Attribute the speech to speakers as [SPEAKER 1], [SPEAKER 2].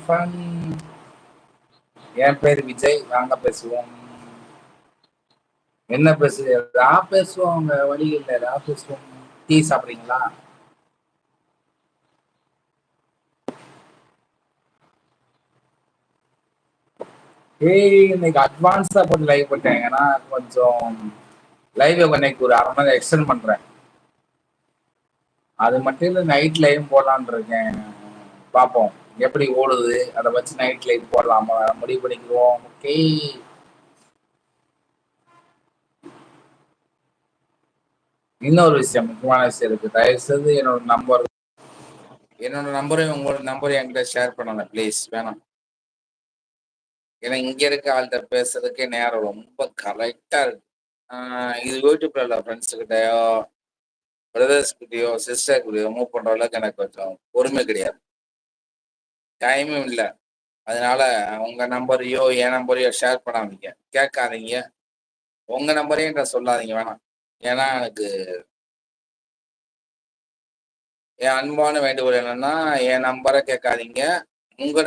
[SPEAKER 1] Fun. என் பேர் விஜய். வாங்க பேசுவோம். என்ன பேசுறது? பேசுவோம். வழி இல்லை. பேசுவோம். டீ சாப்பிட்றீங்களா? இன்னைக்கு அட்வான்ஸா போட்டு லைவ் போட்டேன். ஏன்னா கொஞ்சம் லைவ் இன்னைக்கு ஒரு 1/2 மணி நேரம் எக்ஸ்டெண்ட் பண்றேன். அது மட்டும் இல்லை, நைட் லைவ் போடலான் இருக்கேன். பார்ப்போம் எப்படி ஓடுது. அதை வச்சு நைட் லைவ் போடலாமா முடிவு பண்ணிக்குவோம். ஓகே. இன்னொரு விஷயம், முக்கியமான விஷயம் இருக்கு. தயவு செய்து என்னோட நம்பரையும் உங்களோட நம்பரையும் என்கிட்ட ஷேர் பண்ணல ப்ளீஸ். வேணாம். ஏன்னா இங்க இருக்க ஆள்கிட்ட பேசுறதுக்கே நேரம் ரொம்ப கரெக்டா இருக்கு. இது யூடியூப்ல உள்ள ஃப்ரெண்ட்ஸ் கிட்டயோ, பிரதர்ஸ் கிட்டயோ, சிஸ்டர் கிட்டயோ மூவ் பண்ற அளவுக்கு எனக்கு கொஞ்சம் பொறுமை கிடையாது, டைமும் இல்லை. அதனால உங்க நம்பரையோ என் நம்பரையோ ஷேர் பண்ணாதீங்க, கேட்காதீங்க. உங்க நம்பரையும் என்கிட்ட சொல்லாதீங்க, வேணாம். ஏன்னா எனக்கு என் அன்பான வேண்டுகோள் என்னன்னா, என் நம்பரை கேட்காதீங்க. உங்க